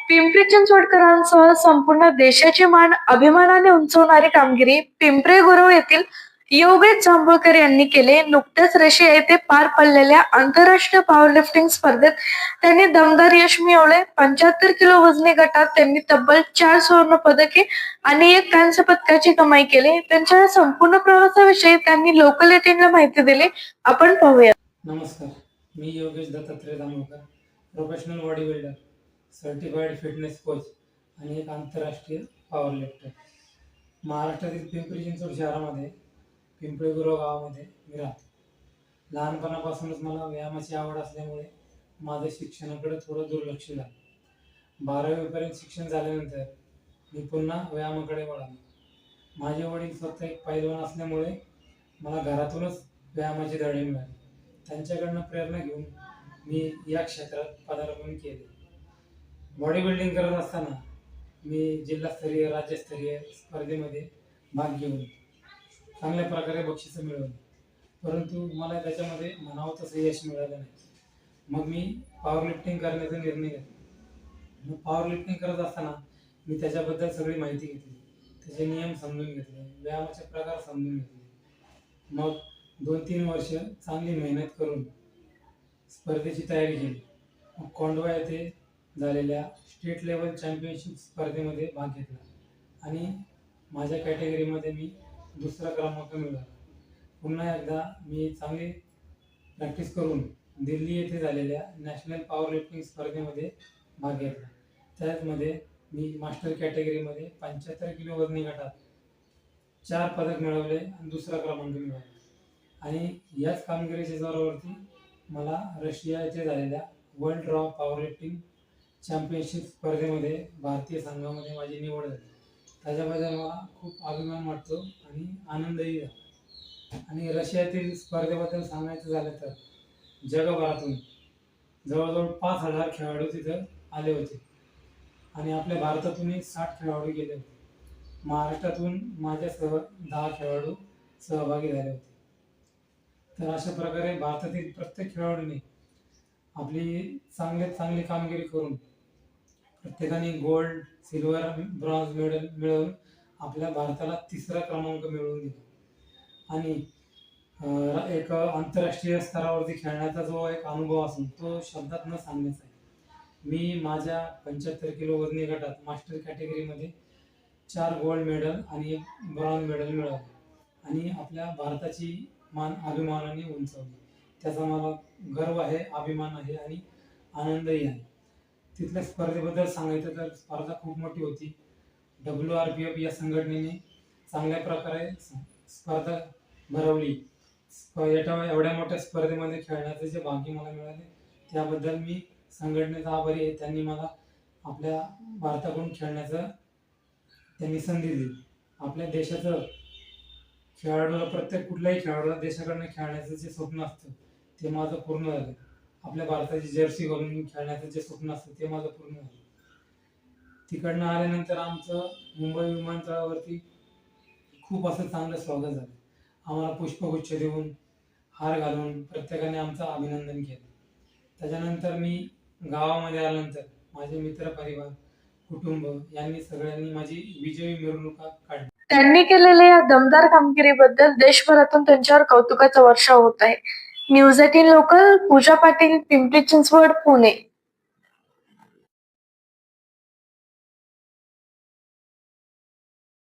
पिंपरी चिंचवडकरांसह संपूर्ण देशाची मान अभिमानाने उंचवणारी कामगिरी पिंपरी गुरव येथील योगेश जांभूळकर यांनी केले. नुकत्याच रशिया येथे पार पडलेल्या आंतरराष्ट्रीय पॉवरलिफ्टिंग स्पर्धेत त्यांनी दमदार यश मिळवले. 75 किलो वजनी गटात त्यांनी तब्बल 4 सुवर्ण पदके आणि 1 कांस्य पदकाची कमाई केली. त्यांच्या संपूर्ण प्रवासाविषयी त्यांनी लोकल 18ला माहिती दिली. आपण पाहूया. नमस्कार, मी Yogesh Dattatray Jambhulkar, professional body builder, certified fitness coach आणि एक आंतरराष्ट्रीय पॉवर लिफ्टर. महाराष्ट्रातील पिंपरी चिंचवड शहरामध्ये पिंपरी गुरव गावामध्ये मी राहतो. लहानपणापासूनच मला व्यायामाची आवड असल्यामुळे माझं शिक्षणाकडे थोडं दुर्लक्ष झालं. 12वीपर्यंत शिक्षण झाल्यानंतर मी पुन्हा व्यायामाकडे वळालो. माझे वडील स्वतः एक पैलवान असल्यामुळे मला घरातूनच व्यायामाचे धडे मिळाले. त्यांच्याकडनं प्रेरणा घेऊन मी या क्षेत्रात पदार्पण केले. बॉडी बिल्डिंग करत असताना मी जिल्हास्तरीय राज्यस्तरीय स्पर्धेमध्ये भाग घेऊन चांगल्या प्रकारे बक्षिसं मिळवली, परंतु मला त्याच्यामध्ये म्हणावं तसं यश मिळालं नाही. मग मी पॉवर लिफ्टिंग करण्याचा निर्णय घेतला. मग पॉवर लिफ्टिंग करत असताना मी त्याच्याबद्दल सगळी माहिती घेतली, त्याचे नियम समजून घेतले, व्यायामाचे प्रकार समजून घेतले. मग 2-3 वर्ष चांगली मेहनत करून स्पर्धेची तयारी केली. मग कोंढवा येथे झालेल्या स्टेट लेवल चॅम्पियनशिप स्पर्धेमध्ये भाग घेतला आणि माझ्या कॅटेगरीमध्ये मी 2रा क्रमांक मिळवला. पुन्हा एकदा मी चांगली प्रॅक्टिस करून दिल्ली येथे झालेल्या नॅशनल पॉवर लिफ्टिंग स्पर्धेमध्ये भाग घेतला. त्यामध्ये मी मास्टर कॅटेगरीमध्ये 75 किलो वजनी गटात 4 पदक मिळवले आणि 2रा क्रमांक मिळवला. आणि याच कामगिरीच्या जोरावरती मला रशिया येथे झालेल्या world raw power lifting championship स्पर्धेमध्ये भारतीय संघामध्ये माझी निवड झाली. त्याच्याबद्दल मला खूप अभिमान वाटतो आणि आनंदही झाला. आणि रशियातील स्पर्धेबद्दल सांगायचं झालं तर जगभरातून जवळजवळ 5,000 खेळाडू तिथं आले होते आणि आपल्या भारतातूनही 60 खेळाडू गेले होते. महाराष्ट्रातून माझ्यासह 10 खेळाडू सहभागी झाले होते. तर अशा प्रकारे भारतातील प्रत्येक खेळाडूने आपली चांगली कामगिरी करून प्रत्येकाने गोल्ड, सिल्वर, ब्रॉन्झ मेडल मिळवून आपल्या भारताला 3रा क्रमांक मिळवून दिला. आणि एक आंतरराष्ट्रीय स्तरावरती खेळण्याचा जो एक अनुभव असून तो शब्दात न सांगण्याचा आहे. मी माझ्या 75 किलो वजनी गटात मास्टर कॅटेगरीमध्ये 4 गोल्ड मेडल आणि 1 ब्रॉन्झ मेडल मिळवले आणि आपल्या भारताची मान अभिमानाने उंचावली. त्याचा मला गर्व आहे, अभिमान आहे आणि आनंदही आहे. तिथल्या स्पर्धेबद्दल सांगायचं तर स्पर्धा खूप मोठी होती. WRPF या संघटनेने चांगल्या प्रकारे स्पर्धा भरवली. एवढ्या मोठ्या स्पर्धेमध्ये खेळण्याचे जे भाग्य मला मिळाले त्याबद्दल मी संघटनेचा आभारी आहे. त्यांनी मला आपल्या भारताकडून खेळण्याचं त्यांनी संधी दिली. आपल्या देशाचं खेळाडूला, प्रत्येक कुठल्याही खेळाडूला देशाकडनं खेळण्याचं जे स्वप्न असतं ते माझं पूर्ण झालं. आपल्या भारताची जर्सी घालून खेळण्याचं जे स्वप्न असतं ते माझं पूर्ण झालं. तिकडनं आल्यानंतर आमचं मुंबई विमानतळावरती खूप असं चांगलं स्वागत झालं. आम्हाला पुष्पगुच्छ देऊन, हार घालून प्रत्येकाने आमचं अभिनंदन केलं. त्याच्यानंतर मी गावामध्ये आल्यानंतर माझे मित्र, परिवार, कुटुंब यांनी सगळ्यांनी माझी विजयी मिरवणुका काढली. त्यांनी केलेल्या या दमदार कामगिरीबद्दल देशभरातून त्यांच्यावर कौतुकाचा वर्षाव होत आहे. न्यूज 18 लोकल, पूजा पाटील, पिंपरी चिंचवड, पुणे.